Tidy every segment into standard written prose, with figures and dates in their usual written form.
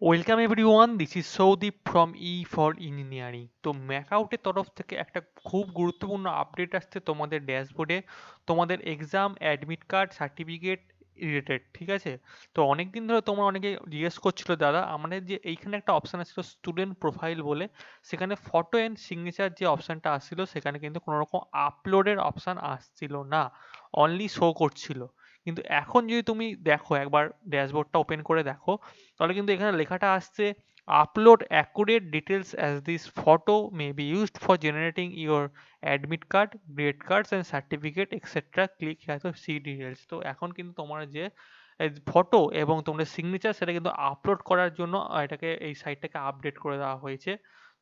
Welcome everyone, this is Soudip from E for engineering. তো ম্যাকআউটের তরফ থেকে একটা খুব গুরুত্বপূর্ণ আপডেট আসছে তোমাদের ড্যাশবোর্ডে, তোমাদের exam admit card certificate related. ঠিক আছে, তো অনেক দিন ধরে তোমরা অনেকে জিজ্ঞেস করছিল দাদা আমাদের যে এইখানে একটা অপশান আসছিল স্টুডেন্ট প্রোফাইল বলে, সেখানে ফটো অ্যান্ড সিগনেচার যে অপশানটা আসছিল সেখানে কিন্তু কোনো রকম আপলোডের অপশান আসছিল না, অনলি শো করছিল। কিন্তু এখন যদি তুমি দেখো একবার ড্যাশবোর্ডটা ওপেন করে দেখো, তাহলে কিন্তু এখানে লেখাটা আসছে upload accurate details as this photo may be used for generating your admit card, grade cards and certificate etcetera, click here to see details. তো এখন কিন্তু তোমার যে ফটো এবং তোমাদের সিগনেচার সেটা কিন্তু আপলোড করার জন্য এটাকে এই সাইটটাকে আপডেট করে দেওয়া হয়েছে।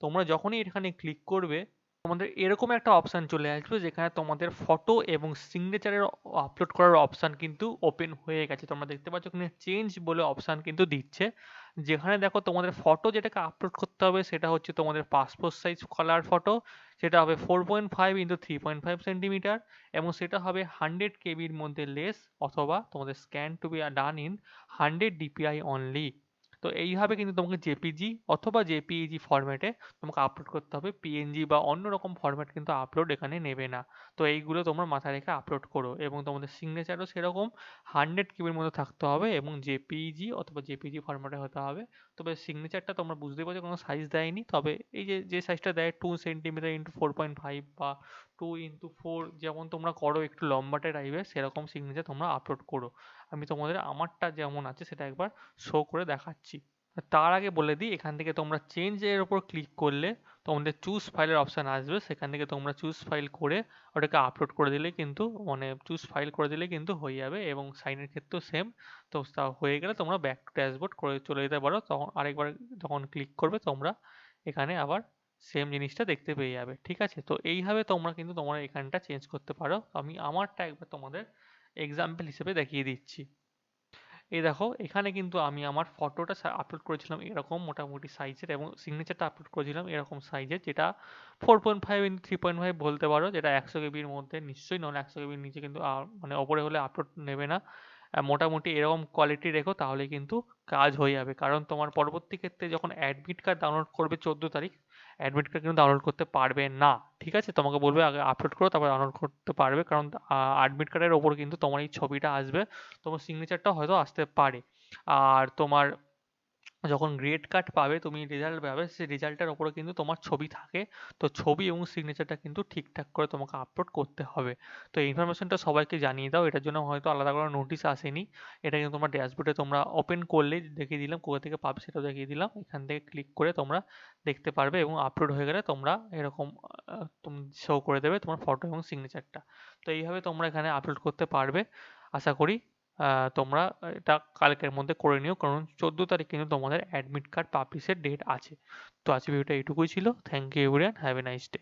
তোমরা যখনই এখানে ক্লিক করবে তোমাদের এরকম একটা অপশান চলে আসবে যেখানে তোমাদের ফটো এবং সিগনেচারের আপলোড করার অপশান কিন্তু ওপেন হয়ে গেছে। তোমরা দেখতে পাচ্ছ এখানে চেঞ্জ বলে অপশান কিন্তু দিচ্ছে, যেখানে দেখো তোমাদের ফটো যেটাকে আপলোড করতে হবে সেটা হচ্ছে তোমাদের পাসপোর্ট সাইজ কালার ফটো। সেটা হবে 4.5x3.5 সেন্টিমিটার এবং সেটা হবে 100 KB মধ্যে লেস, অথবা তোমাদের scan to be done in 100 DPI only. তো এইভাবে কিন্তু তোমাকে জেপিজি অথবা জেপিইজি ফরম্যাটে তোমাকে আপলোড করতে হবে, পিএনজি বা অন্য রকম ফরম্যাট কিন্তু আপলোড এখানে নেবে না। তো এইগুলো তোমরা মাথায় রেখে আপলোড করো এবং তোমাদের সিগনেচারও সেরকম 100 KBর মধ্যে থাকতে হবে এবং জেপিইজি অথবা জেপিজি ফরম্যাটে হতে হবে। তবে সিগনেচারটা তোমরা বুঝতেই পারছো কোনো সাইজ দেয়নি, তবে এই যে যে সাইজটা দেয় 2 সেন্টিমিটার × 4.5 বা 2 × 4, যেমন তোমরা করো একটু লম্বাটে টাইপের সেরকম সিগনেচার তোমরা আপলোড করো। আমি তোমাদের আমারটা যেমন আছে সেটা একবার শো করে দেখাচ্ছি। তার আগে বলে দিই, এখান থেকে তোমরা চেঞ্জ এর উপর ক্লিক করলে তোমাদের চুজ ফাইলের অপশান আসবে, সেখান থেকে তোমরা চুজ ফাইল করে ওটাকে আপলোড করে দিলে কিন্তু মানে চুজ ফাইল করে দিলে কিন্তু হয়ে যাবে এবং সাইনের ক্ষেত্রেও সেম। তো তা হয়ে গেলে তোমরা ব্যাক টু ড্যাশবোর্ড করে চলে যেতে পারো, তখন আরেকবার যখন ক্লিক করবে তোমরা এখানে আবার সেম জিনিসটা দেখতে পেয়ে যাবে। ঠিক আছে, তো এইভাবে তোমরা কিন্তু তোমরা এখানটা চেঞ্জ করতে পারো। আমি আমারটা একবার তোমাদের এক্সাম্পল হিসেবে দেখিয়ে দিচ্ছি। এই দেখো এখানে কিন্তু আমি আমার ফটোটা আপলোড করেছিলাম এরকম মোটামুটি সাইজের এবং সিগনেচারটা আপলোড করেছিলাম এরকম সাইজের, যেটা 4.5x3.5 বলতে পারো, যেটা 100 KB মধ্যে নিশ্চয়ই, নয় 100 KB নিচে কিন্তু মানে ওপরে হলে আপলোড নেবে না। মোটামুটি এরকম কোয়ালিটি রেখো তাহলে কিন্তু কাজ হয়ে যাবে, কারণ তোমার পরবর্তী ক্ষেত্রে যখন অ্যাডমিট কার্ড ডাউনলোড করবে 14 তারিখ, অ্যাডমিট কার্ড কিন্তু ডাউনলোড করতে পারবে না। ঠিক আছে, তোমাকে বলবে আগে আপলোড করো তারপর ডাউনলোড করতে পারবে, কারণ অ্যাডমিট কার্ডের ওপর কিন্তু তোমার এই ছবিটা আসবে, তোমার সিগনেচারটা হয়তো আসতে পারে। আর তোমার যখন গ্রেড কার্ড পাবে, তুমি রেজাল্ট পাবে, সেই রেজাল্টের ওপরে কিন্তু তোমার ছবি থাকে। তো ছবি এবং সিগনেচারটা কিন্তু ঠিকঠাক করে তোমাকে আপলোড করতে হবে। তো এই ইনফরমেশনটা সবাইকে জানিয়ে দাও, এটার জন্য হয়তো আলাদা করে নোটিশ আসেনি। এটা কিন্তু তোমার ড্যাশবোর্ডে তোমরা ওপেন করলে দেখিয়ে দিলাম, কোথা থেকে পাবে সেটাও দেখিয়ে দিলাম। এখান থেকে ক্লিক করে তোমরা দেখতে পারবে এবং আপলোড হয়ে গেলে তোমরা এরকম তুমি শো করে দেবে তোমার ফটো এবং সিগনেচারটা। তো এইভাবে তোমরা এখানে আপলোড করতে পারবে আশা করি। তোমরা এটা কালকের মধ্যে করে নিও, কারণ 14 তারিখ কিন্তু তোমাদের অ্যাডমিট কার্ড পাবলিশের ডেট আছে। তো আজকে ভিডিওটা এইটুকুই ছিল। Thank you everyone, have a nice day.